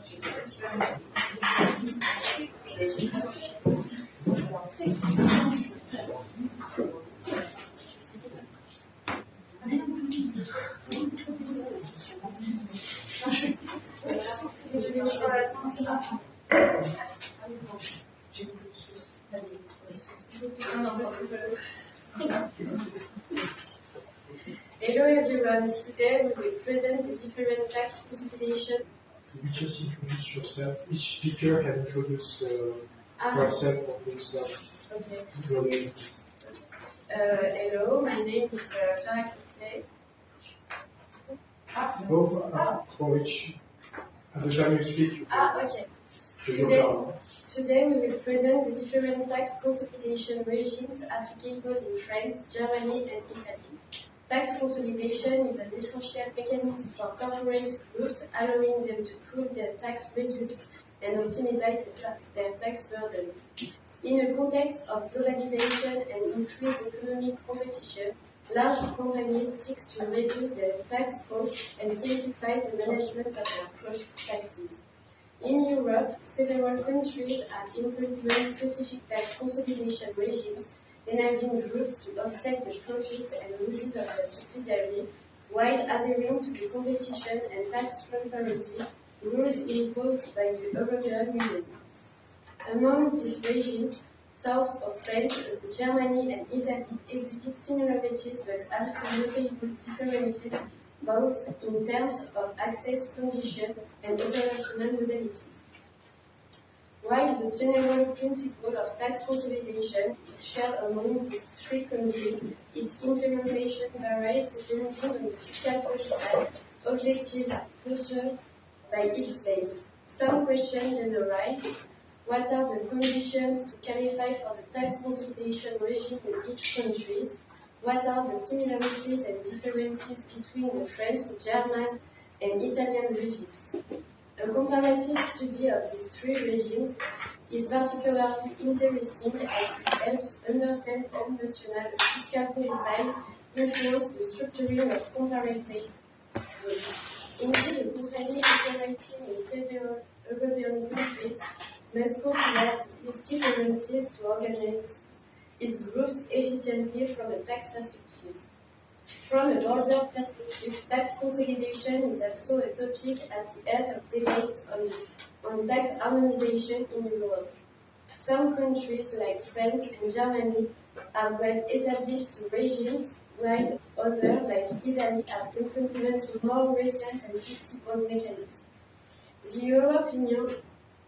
Hello everyone, today we will present the different tax consolidation. You just introduce yourself. Each speaker can introduce herself or himself. Okay. Hello, my name is Agathe. Both for which, at the time you speak, Okay. Today we will present the different tax consolidation regimes applicable in France, Germany and Italy. Tax consolidation is an essential mechanism for corporate groups, allowing them to pool their tax results and optimize their tax burden. In a context of globalization and increased economic competition, large companies seek to reduce their tax costs and simplify the management of their profit taxes. In Europe, several countries have implemented specific tax consolidation regimes, enabling groups to offset the profits and losses of their subsidiary while adhering to the competition and tax transparency rules imposed by the European Union. Among these regimes, south of France, Germany and Italy exhibit similarities but also notable differences both in terms of access conditions and operational modalities. While the general principle of tax consolidation is shared among these three countries, its implementation varies depending on the fiscal policy objectives pursued by each state. Some questions then arise: what are the conditions to qualify for the tax consolidation regime in each country? What are the similarities and differences between the French, German, and Italian regimes? A comparative study of these three regimes is particularly interesting as it helps understand how national fiscal policies influence the structuring of comparative groups. Indeed, a company operating in several European countries must consider these differences to organize its groups efficiently from a tax perspective. From a broader perspective, tax consolidation is also a topic at the heart of debates on tax harmonization in Europe. Some countries like France and Germany have well-established regimes, while others like Italy have implemented more recent and flexible mechanisms. The European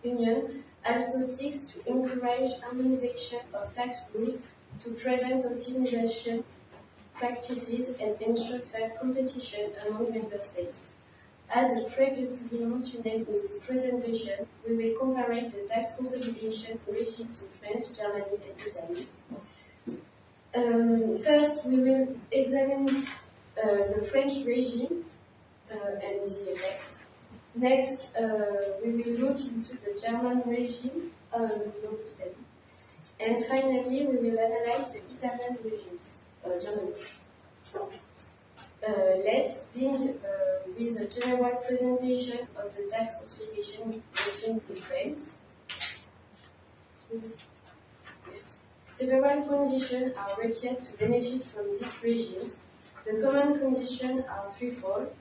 Union also seeks to encourage harmonization of tax rules to prevent optimization practices and ensure fair competition among member states. As previously mentioned in this presentation, we will compare the tax consolidation regimes in France, Germany, and Italy. First, we will examine the French regime and the effect. Next, we will look into the German regime of Italy. And finally, we will analyze the Italian regimes. Germany. Let's begin with a general presentation of the tax consolidation regime in France. Yes. Several conditions are required to benefit from these regimes. The common conditions are threefold.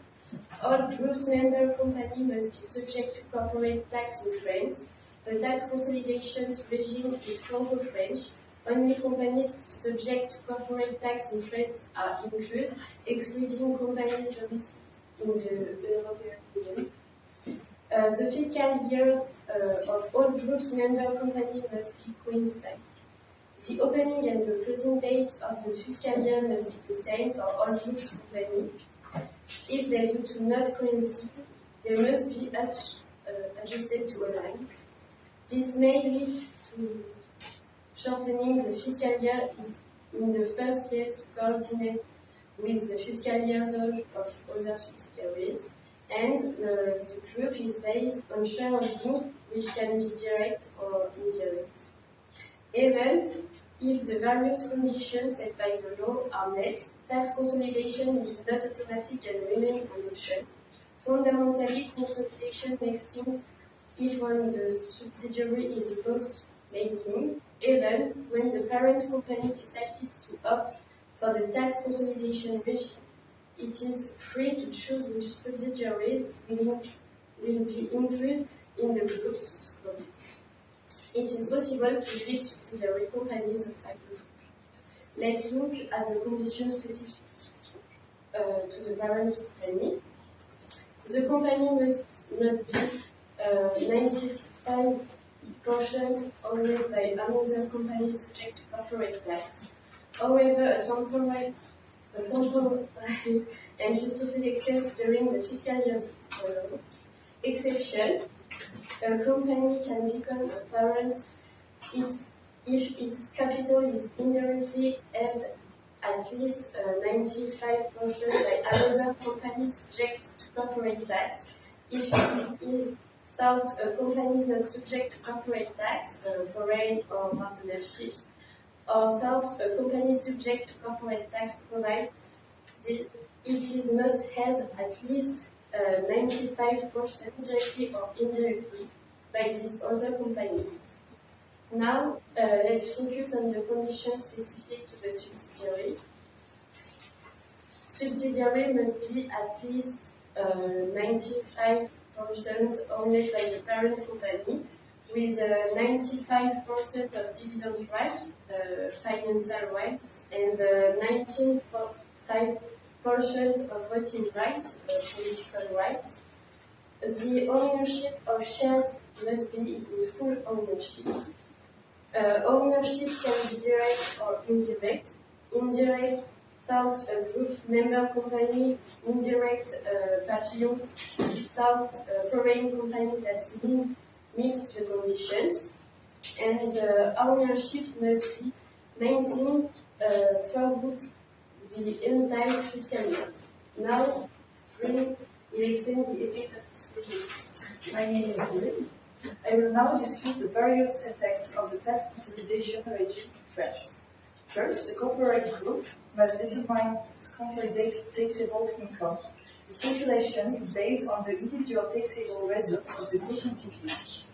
All groups member companies must be subject to corporate tax in France. The tax consolidation regime is Franco-French. Only companies subject to corporate tax in France are included, excluding companies domiciled in the European Union. The fiscal years of all groups member companies must be coincide. The opening and the closing dates of the fiscal year must be the same for all groups companies. If they do not coincide, they must be adjusted to align. This may lead to shortening the fiscal year in the first years to coordinate with the fiscal year zone of other subsidiaries, and the group is based on shareholding, which can be direct or indirect. Even if the various conditions set by the law are met, tax consolidation is not automatic and remains an option. Fundamentally, consolidation makes things if when the subsidiary is loss-making, even when the parent company decides to opt for the tax consolidation regime. It is free to choose which subsidiaries will be included in the group's scope. It is possible to split subsidiary companies outside the group. Let's look at the conditions specific to the parent company. The company must not be 95% owned by another company subject to corporate tax. However, a temporary and justified excess during the fiscal year exception, a company can become a parent if its capital is indirectly held at least 95% by another company subject to corporate tax. If it is thought a company not subject to corporate tax, foreign or partnerships, or thought a company subject to corporate tax provided it is not held at least 95% directly or indirectly by this other company. Now, let's focus on the conditions specific to the subsidiary. Subsidiary must be at least 95% owned by the parent company, with 95% of dividend rights, financial rights, and 19% of voting rights, political rights. The ownership of shares must be in full ownership. Ownership can be direct or indirect. Indirect without a group member company, indirect pavilion without a foreign company that meets the conditions, and ownership must be maintained throughout the entire fiscal year. Now, Brune will explain the effect of this regime. My name is Brune. I will now discuss the various effects of the tax consolidation regime in France. First, the corporate group must determine its consolidated taxable income. This calculation is based on the individual taxable results of the group entities.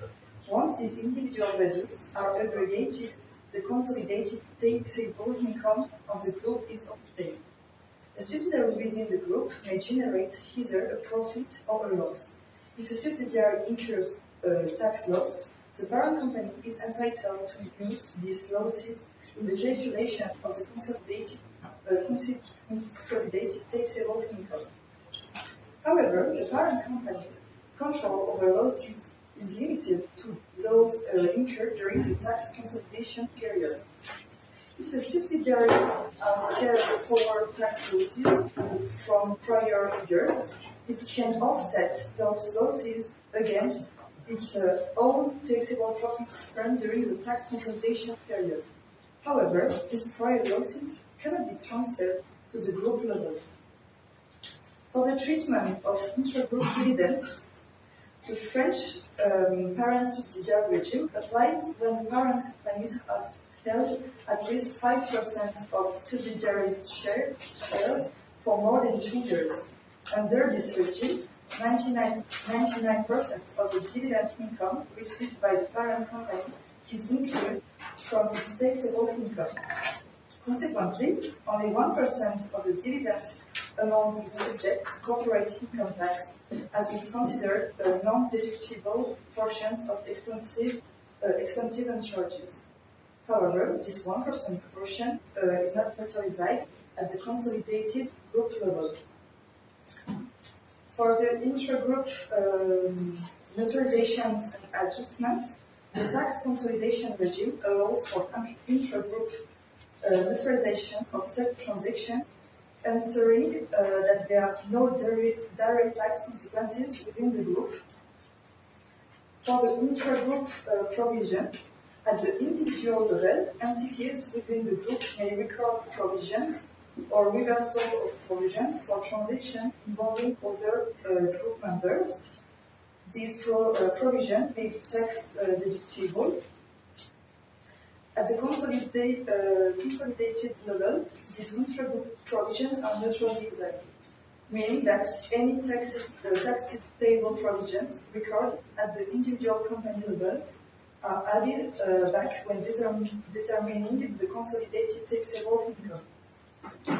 Once these individual results are aggregated, the consolidated taxable income of the group is obtained. A subsidiary within the group may generate either a profit or a loss. If a subsidiary incurs a tax loss, the parent company is entitled to use these losses in the calculation of the consolidated taxable income. However, the parent company control over losses is limited to those incurred during the tax consolidation period. If the subsidiary has carried forward tax losses from prior years, it can offset those losses against its own taxable profits earned during the tax consolidation period. However, these prior losses cannot be transferred to the group level. For the treatment of intra-group dividends, the French parent subsidiary regime applies when the parent company has held at least 5% of subsidiaries' shares for more than 2 years. Under this regime, 99% of the dividend income received by the parent company is included from its taxable income. Consequently, only 1% of the dividend amount is subject to corporate income tax, as is considered a non-deductible portion of expenses and charges. However, this 1% portion is not neutralized at the consolidated group level. For the intra-group neutralizations and adjustments, the tax consolidation regime allows for intra-group neutralization of such transactions, ensuring that there are no direct tax consequences within the group. For the intra-group provision, at the individual level, entities within the group may record provisions or reversal of provision for transactions involving other group members. These provision may be tax deductible. At the consolidated level, these intra-group provisions are neutralized. meaning that any tax-table provisions recorded at the individual company level are added back when determining the consolidated taxable income.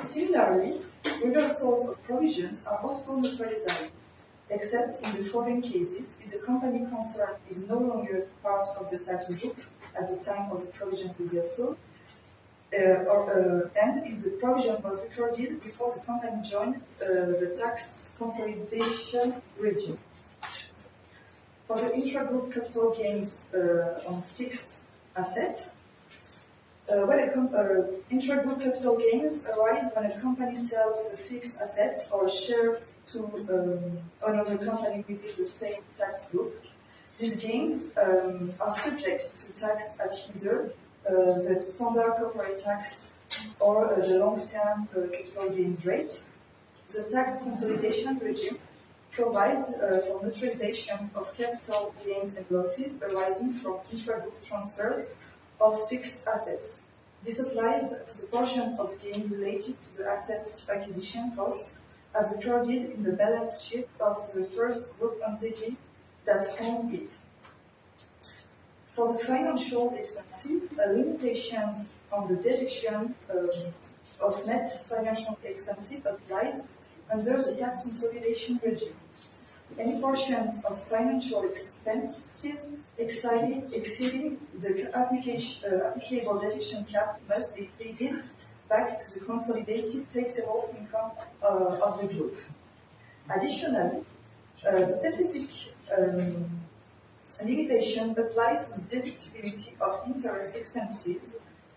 Similarly, reversals of provisions are also neutralizable, except in the following cases: if the company concerned is no longer part of the tax group at the time of the provision reversal, and if the provision was recorded before the company joined the tax consolidation regime. For the intra-group capital gains on fixed assets, intra-group capital gains arise when a company sells a fixed asset or a share to another company within the same tax group. These gains are subject to tax at either the standard corporate tax or the long-term capital gains rate. The tax consolidation regime provides for neutralization of capital gains and losses arising from intra-group transfers of fixed assets. This applies to the portions of gain related to the asset's acquisition cost as recorded in the balance sheet of the first group entity that owned it. For the financial expenses, limitations on the deduction of net financial expenses applies under the tax consolidation regime. Any portions of financial expenses exceeding the applicable deduction cap must be paid back to the consolidated taxable income of the group. Additionally, specific limitation applies to the deductibility of interest expenses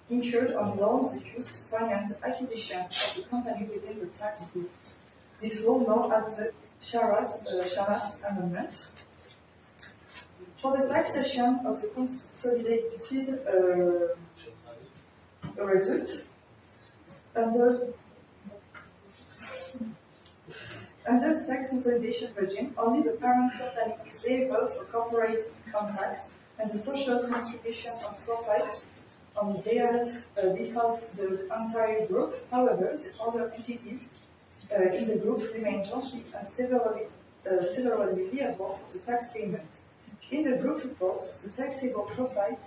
incurred on loans used to finance acquisitions of the company within the tax group. This rule known as the Charas Amendment. For the taxation of the consolidated result, under the tax consolidation regime, only the parent company is liable for corporate income tax and the social contribution of profits on behalf of the entire group. However, the other entities in the group remain jointly and severally liable for the tax payment. In the group reports, the taxable profit,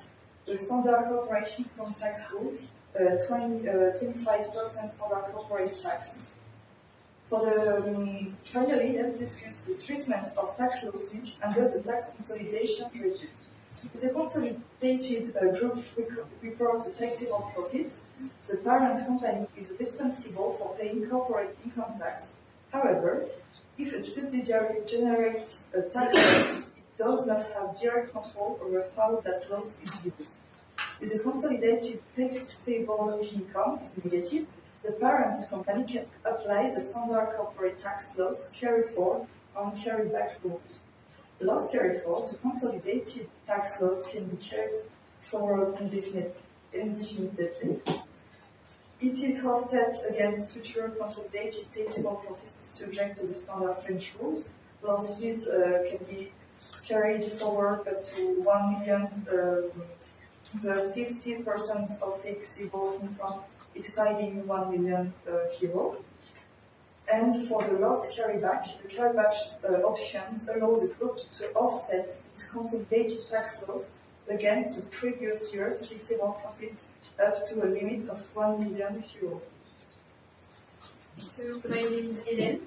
the standard corporate income tax rules, 25% standard corporate tax. Finally, let's discuss the treatment of tax losses under the tax consolidation regime. If the consolidated group reports the taxable profits, the parent company is responsible for paying corporate income tax. However, if a subsidiary generates a tax loss, it does not have direct control over how that loss is used. If the consolidated taxable income is negative, the parent company can apply the standard corporate tax loss carry-forward on carry-back rules. Loss carry-forward to consolidated tax loss can be carried forward indefinitely. It is offset against future consolidated taxable profits subject to the standard French rules. Losses can be carried forward up to 1 million plus 50% of taxable income exceeding 1 million euro. And for the loss carryback, the carryback options allow the group to offset its consolidated tax loss against the previous year's taxable profits up to a limit of 1 million euro. So, my name is Héléne.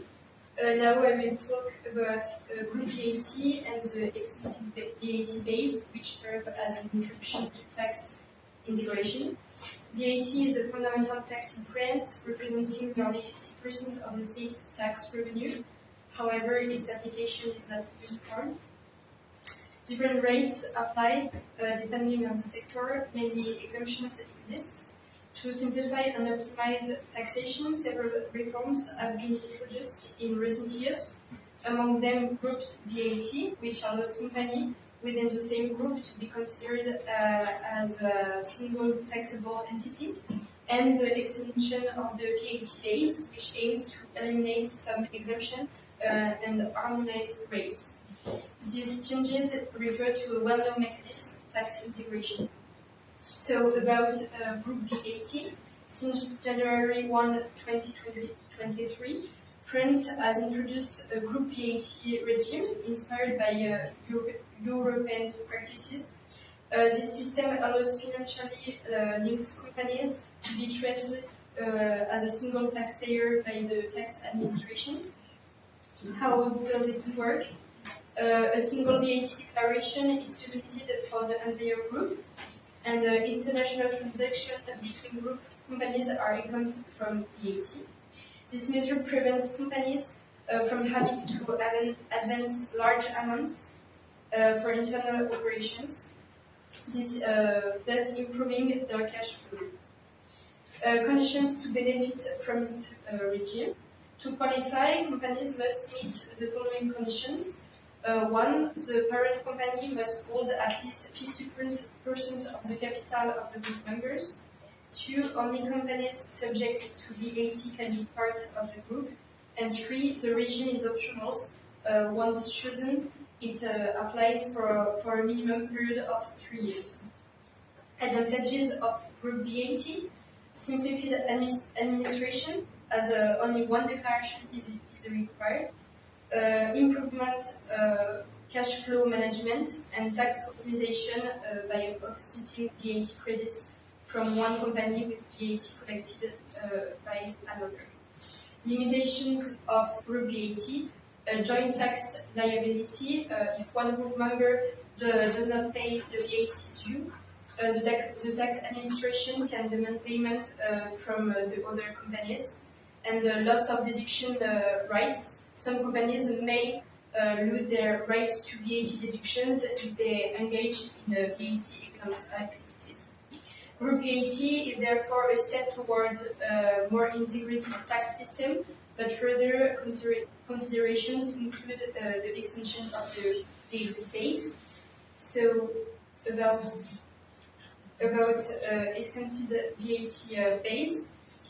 Now I will talk about group VAT and the extended VAT base, which serve as an introduction to tax integration. VAT is a fundamental tax in France, representing nearly 50% of the state's tax revenue. However, its application is not uniform. Different rates apply depending on the sector. Many exemptions exist. To simplify and optimize taxation, several reforms have been introduced in recent years. Among them, grouped VAT, which allows companies within the same group to be considered as a single taxable entity, and the extension of the VAT base, which aims to eliminate some exemption and harmonize rates. These changes refer to a well-known mechanism, tax integration. So about group VAT, since January 1, 2023, France has introduced a group VAT regime inspired by European practices. This system allows financially linked companies to be treated as a single taxpayer by the tax administration. How does it work? A single VAT declaration is submitted for the entire group, and international transactions between group companies are exempt from VAT. This measure prevents companies from having to advance large amounts for internal operations, thus improving their cash flow. Conditions to benefit from this regime. To qualify, companies must meet the following conditions. 1. The parent company must hold at least 50% of the capital of the group members. 2. Only companies subject to VAT can be part of the group. And 3. The regime is optional. Once chosen, it applies for a minimum period of 3 years. Advantages of group VAT. Simplified administration, as only one declaration is required. Improvement cash flow management and tax optimization by offsetting VAT credits from one company with VAT collected by another. Limitations of group VAT, joint tax liability. If one group member does not pay the VAT due, the tax administration can demand payment from the other companies. And loss of deduction rights. Some companies may lose their right to VAT deductions if they engage in VAT-exempt activities. Group VAT is therefore a step towards a more integrated tax system, but further considerations include the extension of the VAT base. So, about extended VAT base.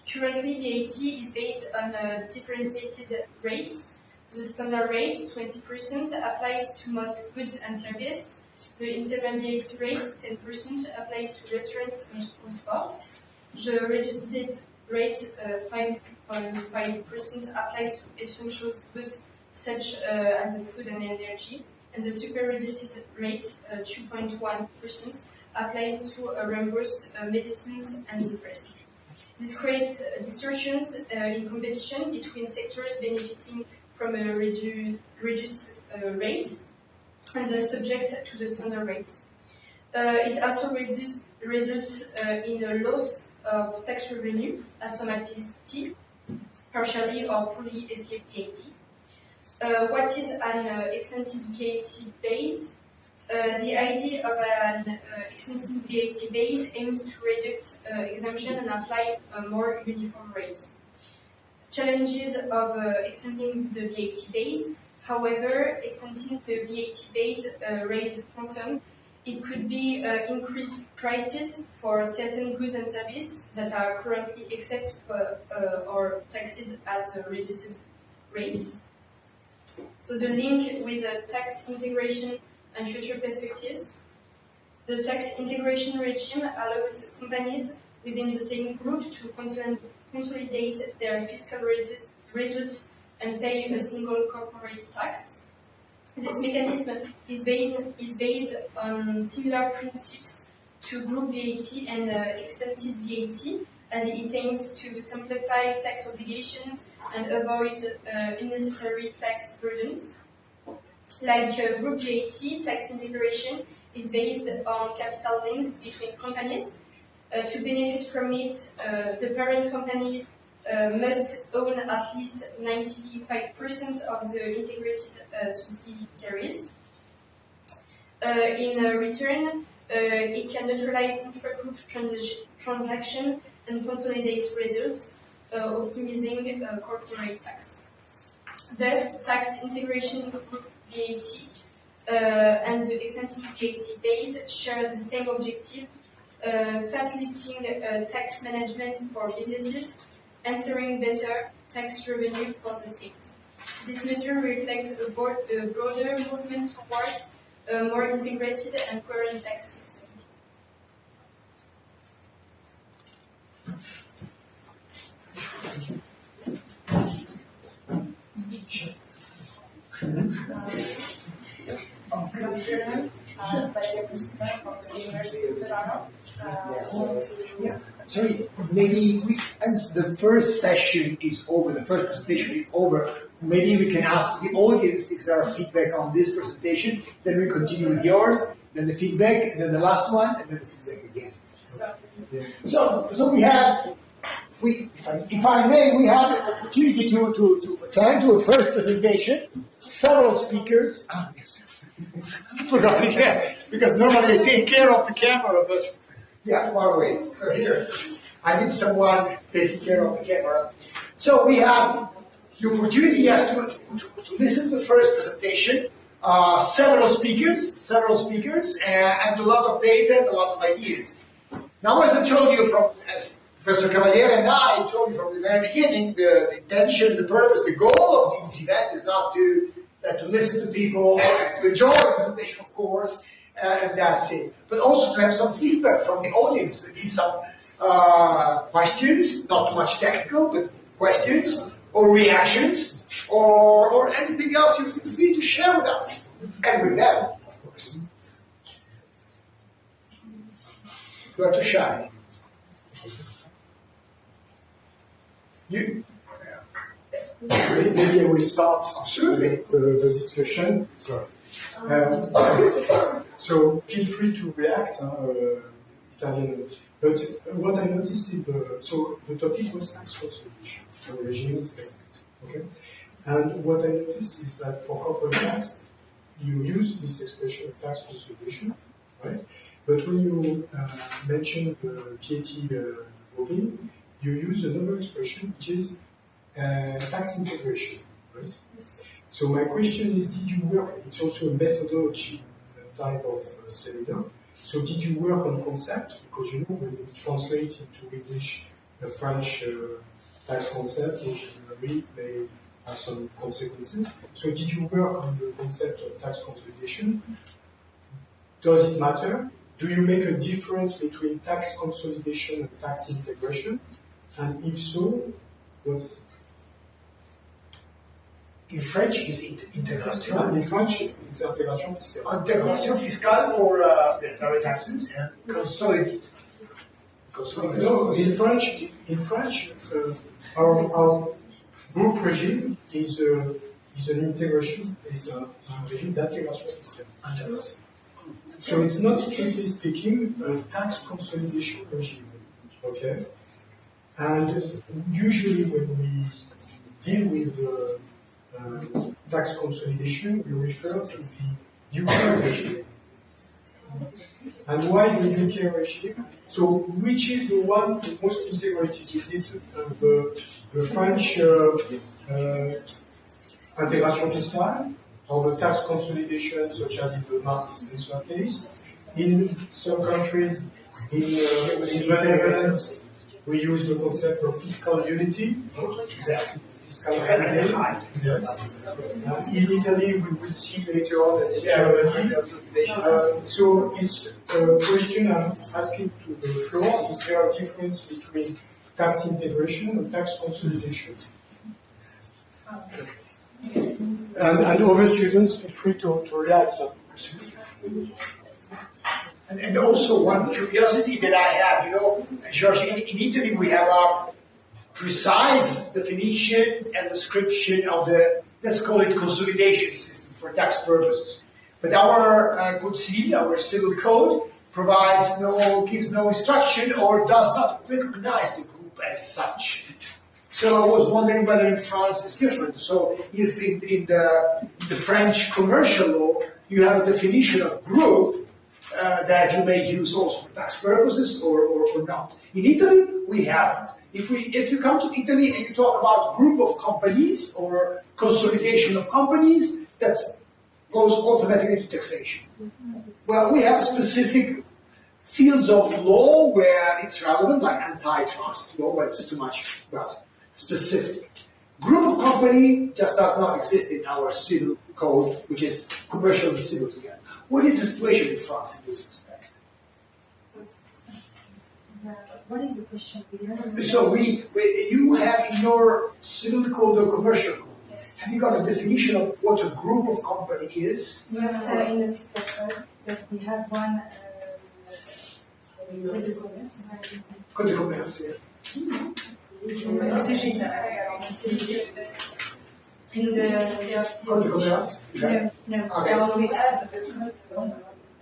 Currently, VAT is based on differentiated rates. The standard rate, 20%, applies to most goods and services. The intermediate rate, 10%, applies to restaurants and transport. The reduced rate, 5.5%, applies to essential goods such as food and energy. And the super reduced rate, 2.1%, applies to reimbursed medicines and the rest. This creates distortions in competition between sectors benefiting from a reduced rate and thus subject to the standard rate. It also results in a loss of tax revenue as some activities partially or fully escape VAT. What is an extended VAT base? The idea of an extended VAT base aims to reduce exemption and apply a more uniform rate. Challenges of extending the VAT base. However, extending the VAT base raises concern. It could be increased prices for certain goods and services that are currently exempt or taxed at reduced rates. So the link with the tax integration and future perspectives. The tax integration regime allows companies within the same group to consolidate their fiscal results and pay a single corporate tax. This mechanism is based on similar principles to group VAT and extended VAT, as it aims to simplify tax obligations and avoid unnecessary tax burdens. Like group VAT, tax integration is based on capital links between companies. To benefit from it, the parent company must own at least 95% of the integrated subsidiaries. In return, it can neutralize intra-group transaction and consolidate results, optimizing corporate tax. Thus, tax integration group VAT and the extensive VAT base share the same objective, facilitating tax management for businesses, ensuring better tax revenue for the state. This measure reflects a broader movement towards a more integrated and coherent tax system. Valeria Principal from the University of Toronto. Yeah. Sorry, maybe as the first session is over, the first presentation is over, maybe we can ask the audience if there are feedback on this presentation, then we continue with yours, then the feedback, and then the last one, and then the feedback again. So we had, if I may, we had the opportunity to attend to a first presentation, several speakers. Yes. I forgot it, yeah, because normally they take care of the camera, but yeah, far away. So here, I need someone taking care of the camera. So we have the opportunity, yes, to listen to the first presentation. Several speakers, and a lot of data, and a lot of ideas. Now, as I told you as Professor Cavaliere and I told you from the very beginning, the intention, the purpose, the goal of this event is not to listen to people and to enjoy the presentation, of course, and that's it. But also to have some feedback from the audience, maybe some questions, not too much technical, but questions or reactions or anything else you feel free to share with us and with them, of course. You are too shy. Maybe I will start the discussion. So feel free to react, Italian. But what I noticed is, so the topic was tax consolidation, so regimes effect. Okay? And what I noticed is that for corporate tax, you use this expression of tax consolidation, right? But when you mention the VAT voting, you use another expression, which is tax integration, right? So my question is, did you work, it's also a methodology type of seminar, so did you work on concept? Because you know, when you translate into English the French tax concept, it may have some consequences. So did you work on the concept of tax consolidation? Does it matter? Do you make a difference between tax consolidation and tax integration? And if so, what is it? In French, is it intégration? In French, it's intégration fiscale. Intégration fiscale for the direct taxes and consolidation. No, in French, our group regime is an integration, is a regime d'intégration fiscale. So it's not strictly speaking a tax consolidation regime, okay? And usually when we deal with tax consolidation, we refer to the UK regime. And why the UK regime? So which is the one the most integrated? Is it the French intégration fiscale, or the tax consolidation, such as in the Martin case? In some countries, in the Netherlands, we use the concept of fiscal unity. Exactly. Fiscal unity. Yes. In Italy, we will see later on that Germany. So it's a question I'm asking to the floor: is there a difference between tax integration and tax consolidation? And other students, feel free to react. And also one curiosity that I have, you know, George, in Italy we have a precise definition and description of the, let's call it, consolidation system for tax purposes. But our our civil code gives no instruction or does not recognize the group as such. So I was wondering whether in France it's different. So if in the French commercial law you have a definition of group that you may use also for tax purposes or not. In Italy, we haven't. If you come to Italy and you talk about group of companies or consolidation of companies, that goes automatically to taxation. Well, we have specific fields of law where it's relevant, like antitrust law, where it's too much, well, specific. Group of company just does not exist in our civil code, which is commercial and civil together. What is the situation in France in this respect? What is the question? So you have in your civil code or commercial code, Have you got a definition of what a group of company is? Not in the paper, but we have one Code de commerce. Code de commerce, yeah. Code de commerce? No, okay. We have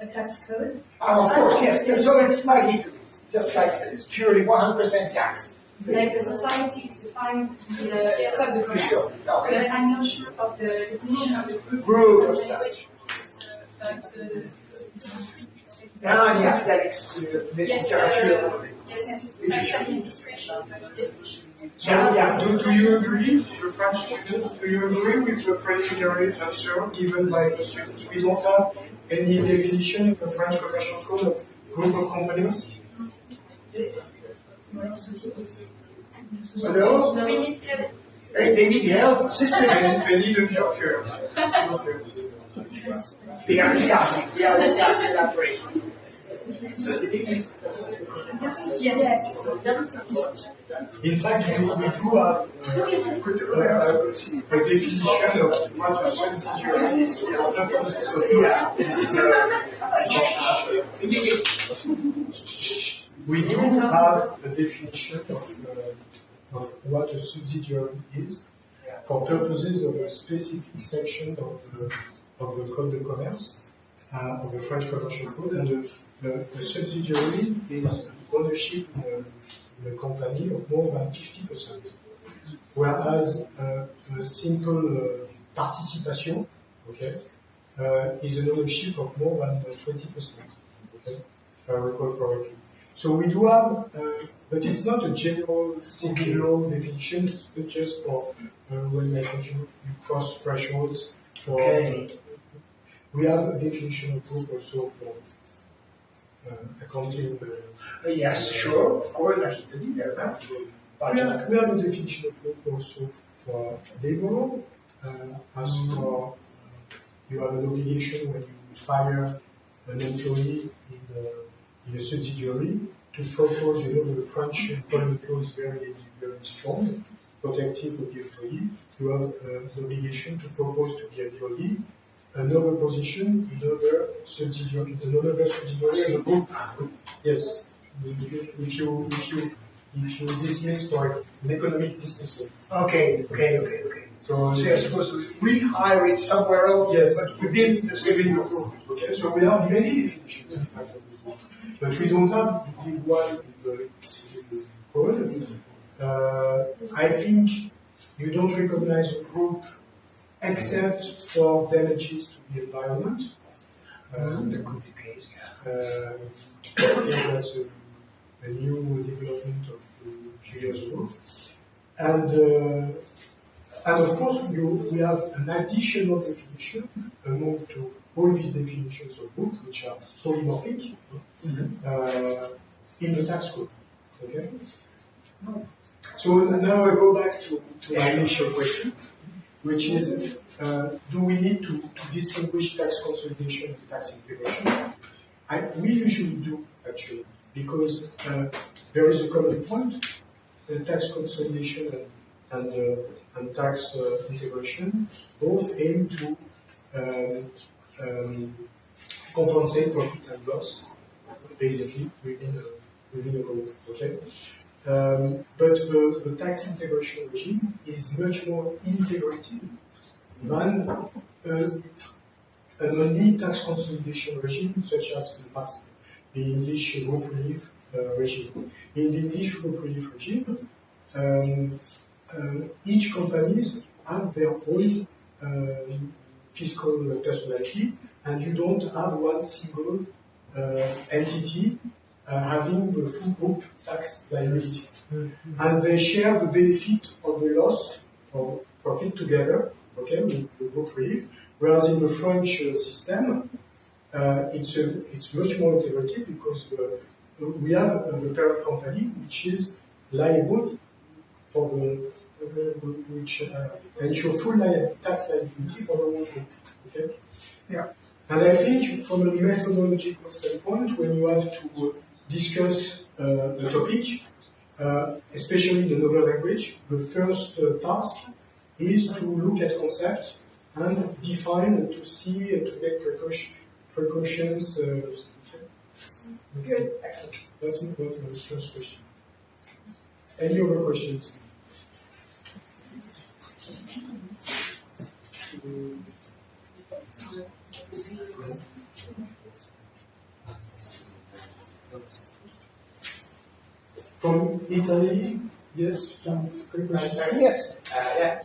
a tax code. Of course, yes. So it's like Italy, just like it's purely 100% tax. Like the society is defined in the code de commerce. Sure. Okay. But I'm not sure of the definition of the group. Group of such. Yeah, that is literature. Yes, tax administration. Yeah. Do you agree, the French students, do you agree with the preliminary answer given by the students? We don't have any definition in the French commercial code of group of companies? Hello? We need help. They need help, assistance. They need a joker. They are discussing that way. Yes. In fact, we do have a definition of what a subsidiary is. We do have a definition of what a subsidiary is for purposes of a specific section of the Code de commerce, of the French Commercial Code, and the subsidiary is ownership in a company of more than 50%, whereas a simple participation, okay, is an ownership of more than 20%, okay, if I recall correctly. So we do have, but it's not a general single definition. It's just for when I think you cross thresholds. For we have a definition of group also for accounting. Yes, sure, of course, like Italy, we have a definition of group also for labor. As for you have an obligation when you fire an employee in a subsidiary to propose, the French employment law is very, very strong, protective of the employee. You have an obligation to propose to the employee another position in another subsidiary in the group. Yes, if you dismiss for an economic dismissal. Okay. So you're supposed to rehire it somewhere else, yes, but within the civil group. Okay, so we have many definitions in fact of the group, but we don't have the big one in the civil code. I think you don't recognize a group except for damages to the environment. That could be the case, I think that's a new development of a few years ago. And of course, we have an additional definition among to all these definitions of group, which are polymorphic, in the tax code. Okay? So now I go back to my initial question, which is, do we need to distinguish tax consolidation and tax integration? We usually do, actually, because there is a common point. Tax consolidation and tax integration both aim to compensate profit and loss, basically, within a group. Okay? But the tax integration regime is much more integrated than an only tax consolidation regime, such as the English group relief regime. In the English group relief regime, each companies have their own fiscal personality, and you don't have one single entity having the full group tax liability. And they share the benefit of the loss or profit together, okay, with the group relief, whereas in the French system, it's much more integrated because we have the parent company which is liable for which ensure full tax liability for the whole group. Okay? Yeah. And I think from a methodological standpoint, when you have to discuss the topic, especially in the novel language, the first task is to look at concept and define and to see and to make precautions. Good, excellent. That's my first question. Any other questions? From Italy, yes, quick question. Yes.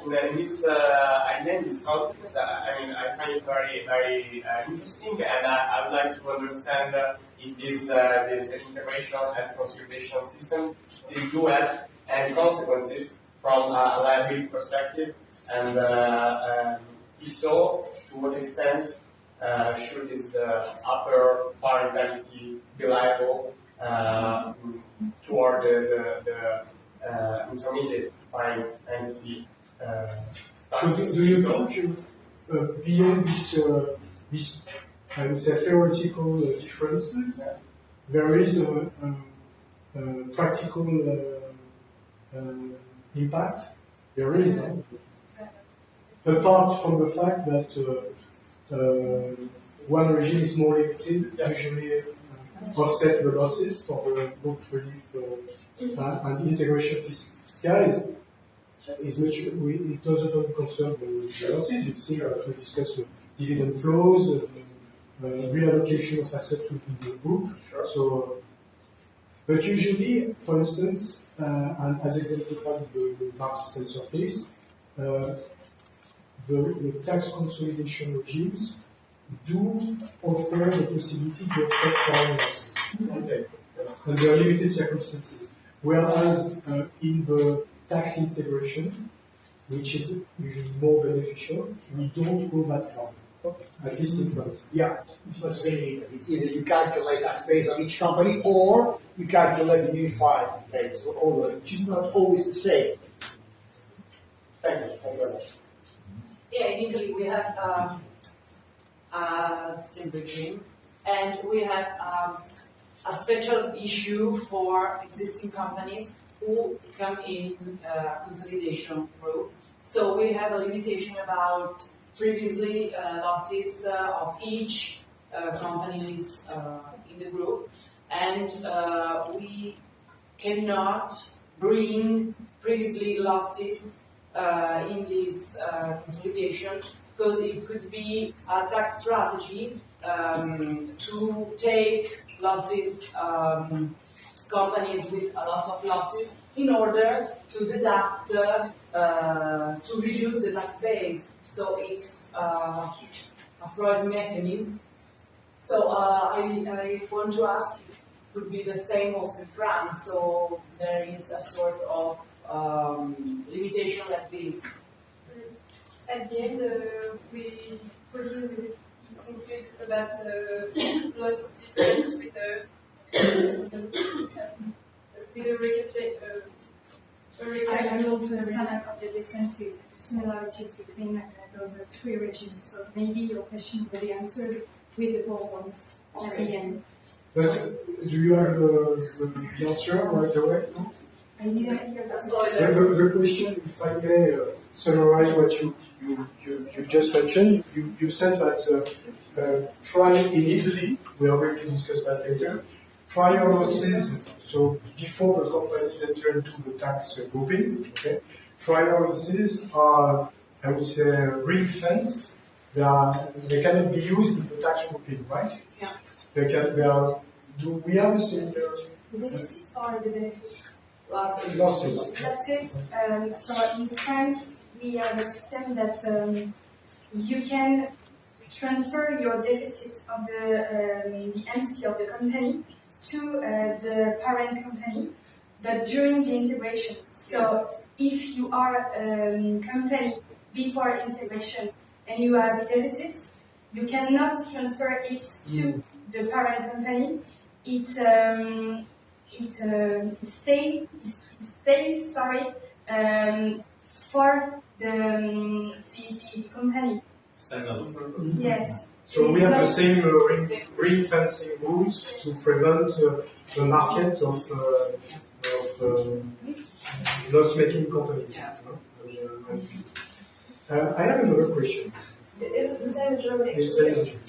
In this idea, in this context, I find it very, very interesting, and I would like to understand if this integration and consolidation system they do have any consequences from a liability perspective, and if so, to what extent should this upper parent entity be liable toward the intermediate parent entity? Do you think beyond this, I would say, theoretical differences, there is a practical impact? There is, apart from the fact that one regime is more limited, usually offset the losses for the book relief and integration fiscal is much. It doesn't only concern the losses. You've seen that we discussed dividend flows, reallocation of assets within the group. Sure. So, but usually, for instance, and as exemplified in the Marx Spencer case, the tax consolidation regimes do offer the possibility to offset foreign losses under limited circumstances. Whereas in the tax integration, which is usually more beneficial, we don't go that far, at least in France. Yeah, it's either you calculate tax base on each company or you calculate a unified base for all of them, which is not always the same. Thank you. Thank you very much. Yeah, in Italy we have the same regime, and we have a special issue for existing companies who come in consolidation group. So we have a limitation about previously losses of each companies in the group, and we cannot bring previously losses in this consolidation, because it could be a tax strategy to take losses, companies with a lot of losses, in order to deduct, to reduce the tax base. So it's a fraud mechanism. So I want to ask if it could be the same also in France, so there is a sort of limitation like this. At the end, we include about lots of difference with the I want to understand of the differences, similarities between those three regimes. So maybe your question will be answered with the PowerPoint at the end. But do you have the answer right away? No? I didn't hear that. The question, if I may summarize what you just mentioned, you said that in Italy, we are going to discuss that later, prior losses, so before the companies enter into the tax grouping, okay, prior losses are, I would say, ring-fenced. They cannot be used in the tax grouping, right? Yeah. Do we have a similar? The deficits or the benefits? Losses. Losses. So in France, we have a system that you can transfer your deficits of the entity of the company to the parent company, but during the integration. So if you are a company before integration and you have deficits, you cannot transfer it to the parent company. It stays for the company. Yes. So we have the same ring-fencing rules to prevent the market of loss-making companies. I have another question. It's the same in Germany. It's the same.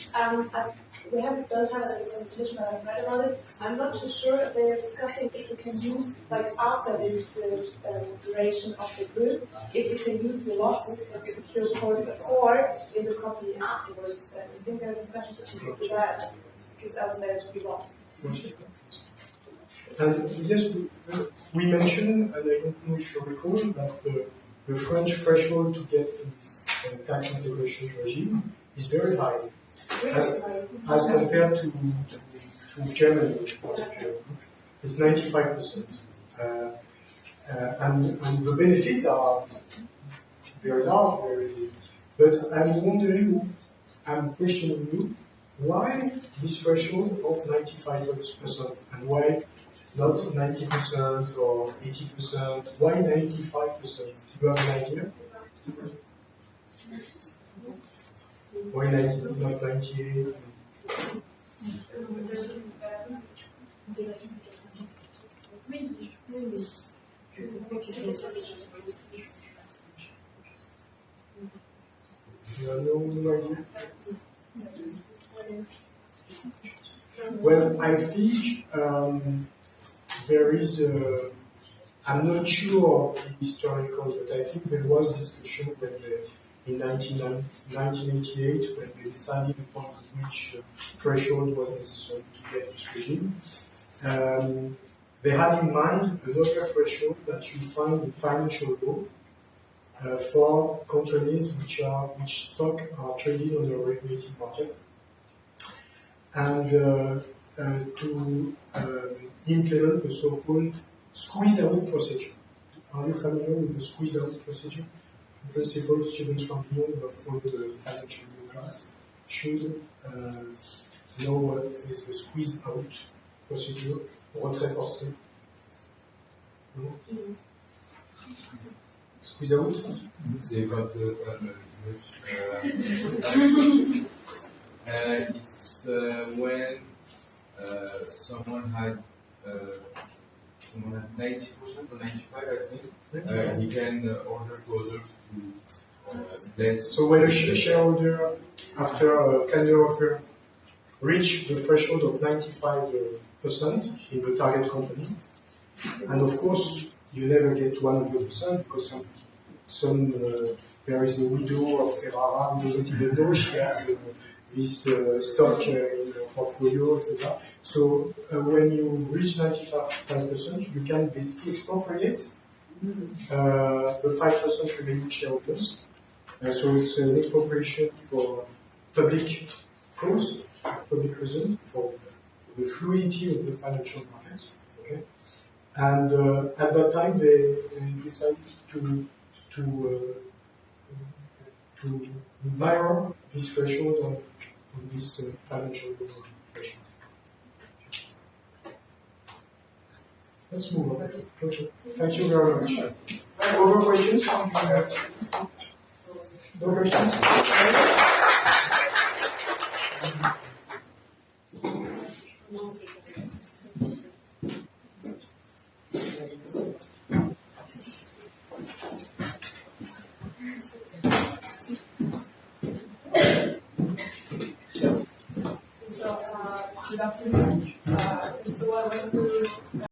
We don't have a presentation, but I've read about it. I'm not too sure if they're discussing if we can use, like after the duration of the group, if we can use the losses that we procure before in the company afterwards. I think there are discussions to do that, because else there would be loss. And yes, we mentioned, and I don't know if you recall, that the French threshold to get this tax integration regime is very high, as compared to Germany in particular. It's 95%. And the benefits are very large, but I'm questioning you, why this threshold of 95% and why not 90% or 80%? Why 95%? Do you have an idea? Why 90, not 98? You have no idea? Well, I think there is I'm not sure of the historical, but I think there was discussion when in 1988 when they decided upon which threshold was necessary to get this regime. They had in mind another threshold that you find in financial law for companies which stock are traded on a regulated market, and to implement the so-called squeeze-out procedure. Are you familiar with the squeeze-out procedure? In principle, students from Lyon who have followed the financial law class should know what is the squeeze-out procedure, retrait forcé. No? Squeeze-out? They got the it's when someone had 90% or 95%, I think. He can order to others to less. So when a shareholder, after a tender offer, reach the threshold of 95% in the target company, and of course you never get 100% because there is the widow of Ferrara who doesn't even know she has this stock in your portfolio, etc. So when you reach 95%, you can basically expropriate the 5% remaining shareholders. So it's an expropriation for public cause, public reason, for the fluidity of the financial markets. Okay, and at that time they decided to mirror this threshold on this financial threshold. Let's move on. Okay. Thank you very much. Other questions? No questions? Good afternoon.